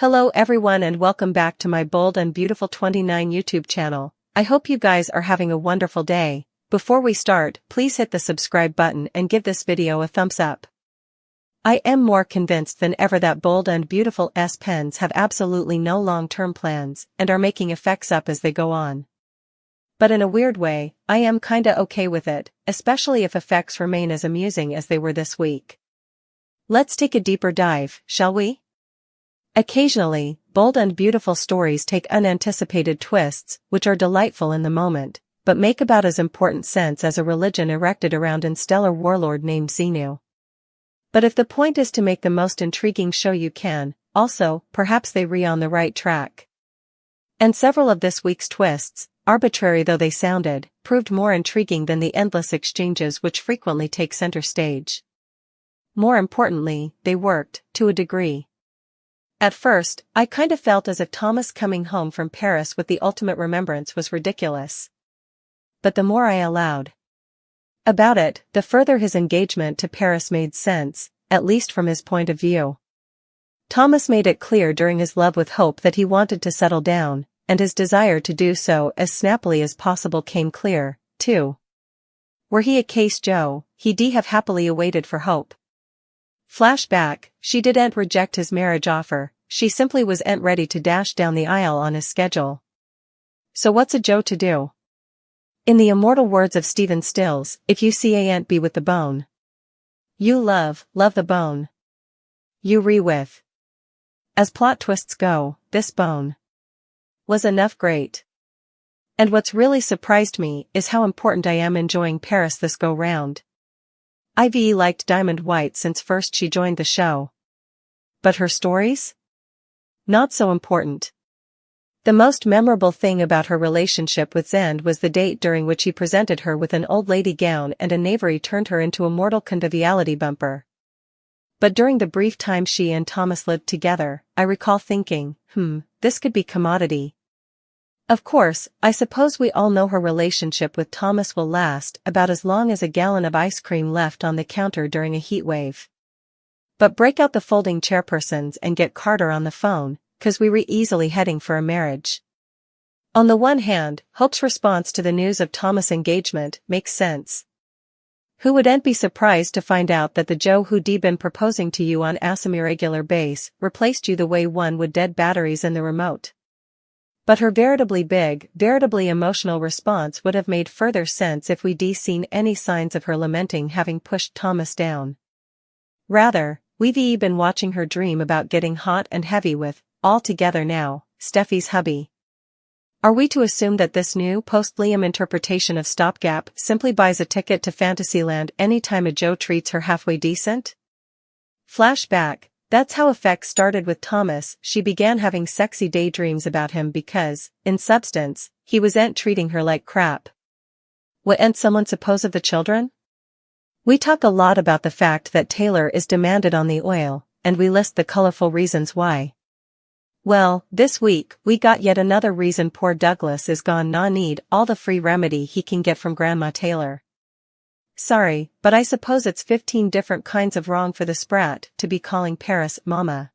Hello everyone and welcome back to my Bold and Beautiful 29 YouTube channel. I hope you guys are having a wonderful day. Before we start, please hit the subscribe button and give this video a thumbs up. I am more convinced than ever that Bold and Beautiful S pens have absolutely no long-term plans and are making effects up as they go on. But in a weird way, I am kinda okay with it, especially if effects remain as amusing as they were this week. Let's take a deeper dive, shall we? Occasionally, Bold and Beautiful stories take unanticipated twists, which are delightful in the moment, but make about as important sense as a religion erected around an stellar warlord named Xenu. But if the point is to make the most intriguing show you can, also, perhaps they re on the right track. And several of this week's twists, arbitrary though they sounded, proved more intriguing than the endless exchanges which frequently take center stage. More importantly, they worked, to a degree. At first, I kinda felt as if Thomas coming home from Paris with the ultimate remembrance was ridiculous. But the more I allowed about it, the further his engagement to Paris made sense, at least from his point of view. Thomas made it clear during his love with Hope that he wanted to settle down, and his desire to do so as snappily as possible came clear, too. Were he a case Joe, he'd have happily awaited for Hope. Flashback, she didn't reject his marriage offer, she simply wasn't ready to dash down the aisle on his schedule. So what's a Joe to do? In the immortal words of Stephen Stills, if you see a ant be with the bone, you love the bone. You with. As plot twists go, this bone was enough great. And what's really surprised me is how important I am enjoying Paris this go-round. I've liked Diamond White since first she joined the show. But her stories? Not so important. The most memorable thing about her relationship with Zend was the date during which he presented her with an old lady gown and a knavery turned her into a mortal conviviality bumper. But during the brief time she and Thomas lived together, I recall thinking, this could be commodity. Of course, I suppose we all know her relationship with Thomas will last about as long as a gallon of ice cream left on the counter during a heat wave. But break out the folding chairpersons and get Carter on the phone, 'cause we were easily heading for a marriage. On the one hand, Hope's response to the news of Thomas' engagement makes sense. Who wouldn't be surprised to find out that the Joe who'd been proposing to you on a semi-regular base replaced you the way one would dead batteries in the remote? But her veritably big, veritably emotional response would have made further sense if we'd seen any signs of her lamenting having pushed Thomas down. Rather, we've been watching her dream about getting hot and heavy with, all together now, Steffi's hubby. Are we to assume that this new post-Liam interpretation of Stopgap simply buys a ticket to Fantasyland anytime a Joe treats her halfway decent? Flashback. That's how effects started with Thomas. She began having sexy daydreams about him because, in substance, he wasn't treating her like crap. What'n't someone suppose of the children? We talk a lot about the fact that Taylor is demanded on the oil, and we list the colorful reasons why. Well, this week, we got yet another reason poor Douglas is gonna need all the free remedy he can get from Grandma Taylor. Sorry, but I suppose it's 15 different kinds of wrong for the sprat to be calling Paris Mama.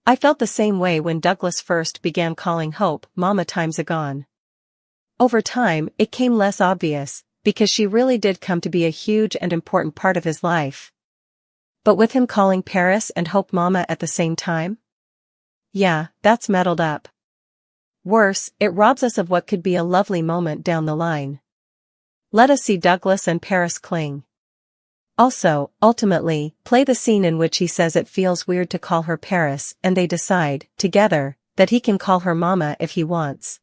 I felt the same way when Douglas first began calling Hope Mama times agone. Over time, it came less obvious, because she really did come to be a huge and important part of his life. But with him calling Paris and Hope Mama at the same time? Yeah, that's muddled up. Worse, it robs us of what could be a lovely moment down the line. Let us see Douglas and Paris cling. Also, ultimately, play the scene in which he says it feels weird to call her Paris and they decide, together, that he can call her Mama if he wants.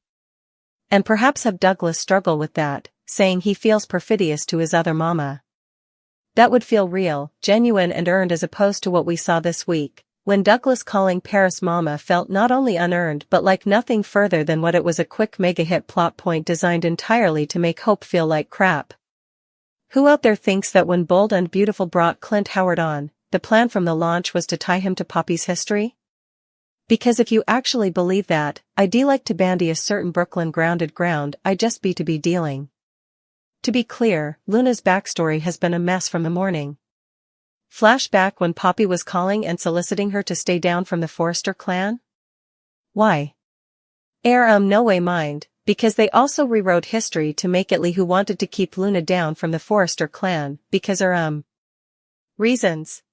And perhaps have Douglas struggle with that, saying he feels perfidious to his other mama. That would feel real, genuine and earned as opposed to what we saw this week, when Douglas calling Paris Mama felt not only unearned but like nothing further than what it was a quick mega-hit plot point designed entirely to make Hope feel like crap. Who out there thinks that when Bold and Beautiful brought Clint Howard on, the plan from the launch was to tie him to Poppy's history? Because if you actually believe that, I'd like to bandy a certain Brooklyn grounded ground I'd just be to be dealing. To be clear, Luna's backstory has been a mess from the morning. Flashback when Poppy was calling and soliciting her to stay down from the Forrester clan? Why? No way mind, because they also rewrote history to make it Lee who wanted to keep Luna down from the Forrester clan, because reasons.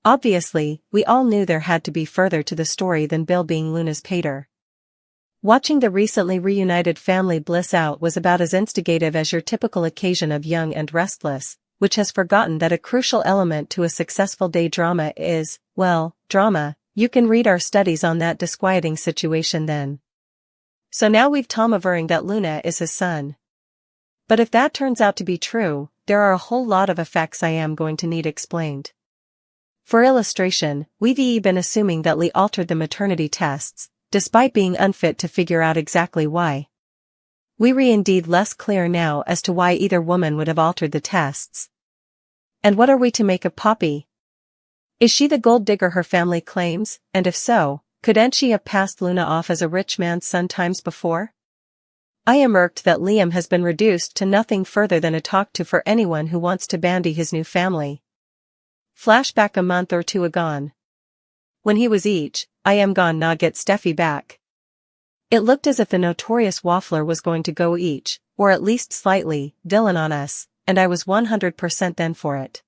Obviously, we all knew there had to be further to the story than Bill being Luna's pater. Watching the recently reunited family bliss out was about as instigative as your typical occasion of Young and Restless, which has forgotten that a crucial element to a successful day drama is, well, drama. You can read our studies on that disquieting situation then. So now we've Tom averring that Luna is his son. But if that turns out to be true, there are a whole lot of effects I am going to need explained. For illustration, we've been assuming that Lee altered the maternity tests, despite being unfit to figure out exactly why. We're indeed less clear now as to why either woman would have altered the tests. And what are we to make of Poppy? Is she the gold digger her family claims, and if so, couldn't she have passed Luna off as a rich man's son times before? I am irked that Liam has been reduced to nothing further than a talk-to for anyone who wants to bandy his new family. Flashback a month or two agone. When he was each, I am gone nah get Steffi back. It looked as if the notorious waffler was going to go each, or at least slightly, Dylan on us, and I was 100% then for it.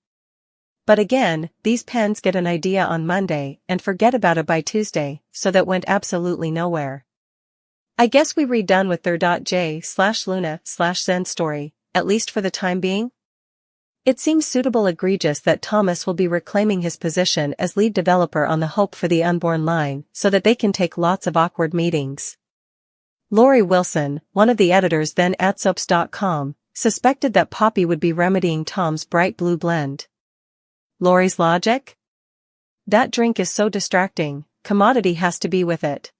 But again, these pens get an idea on Monday and forget about it by Tuesday, so that went absolutely nowhere. I guess we redone with their J/Luna/Zen story, at least for the time being. It seems suitable egregious that Thomas will be reclaiming his position as lead developer on the Hope for the Unborn line so that they can take lots of awkward meetings. Lori Wilson, one of the editors then at soaps.com, suspected that Poppy would be remedying Tom's bright blue blend. Lori's logic? That drink is so distracting, commodity has to be with it.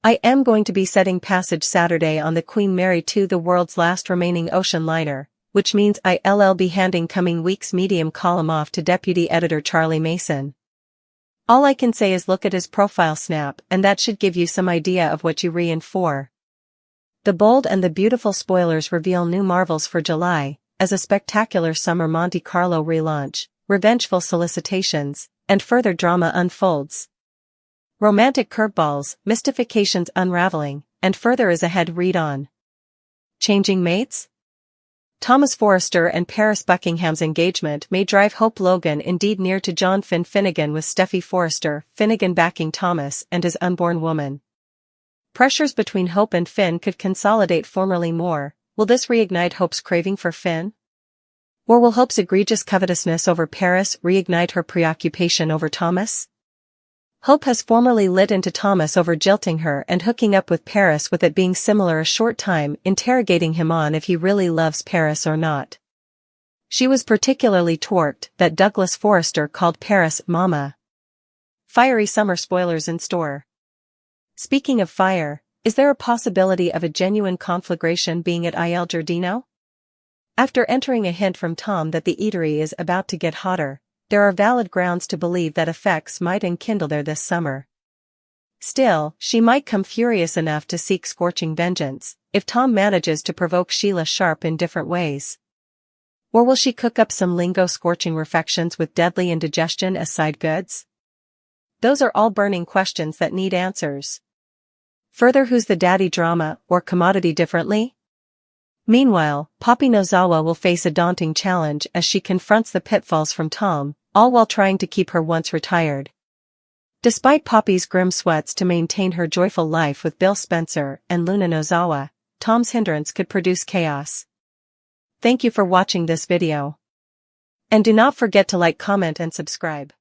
I am going to be setting passage Saturday on the Queen Mary 2, the world's last remaining ocean liner, which means I'll be handing coming week's Medium column off to Deputy Editor Charlie Mason. All I can say is look at his profile snap and that should give you some idea of what you're in for. The Bold and the Beautiful spoilers reveal new marvels for July, as a spectacular summer Monte Carlo relaunch, revengeful solicitations, and further drama unfolds. Romantic curveballs, mystifications unraveling, and further is ahead read on. Changing mates? Thomas Forrester and Paris Buckingham's engagement may drive Hope Logan indeed near to John Finn Finnegan with Steffi Forrester, Finnegan backing Thomas and his unborn woman. Pressures between Hope and Finn could consolidate formerly more. Will this reignite Hope's craving for Finn? Or will Hope's egregious covetousness over Paris reignite her preoccupation over Thomas? Hope has formerly lit into Thomas over jilting her and hooking up with Paris, with it being similar a short time, interrogating him on if he really loves Paris or not. She was particularly torqued that Douglas Forrester called Paris Mama. Fiery summer spoilers in store. Speaking of fire, is there a possibility of a genuine conflagration being at Il Giardino? After entering a hint from Tom that the eatery is about to get hotter, there are valid grounds to believe that effects might enkindle there this summer. Still, she might come furious enough to seek scorching vengeance, if Tom manages to provoke Sheila Sharp in different ways. Or will she cook up some lingo-scorching refections with deadly indigestion as side goods? Those are all burning questions that need answers. Further, who's the daddy drama, or commodity differently? Meanwhile, Poppy Nozawa will face a daunting challenge as she confronts the pitfalls from Tom, all while trying to keep her once retired. Despite Poppy's grim sweats to maintain her joyful life with Bill Spencer and Luna Nozawa, Tom's hindrance could produce chaos. Thank you for watching this video. And do not forget to like, comment and subscribe.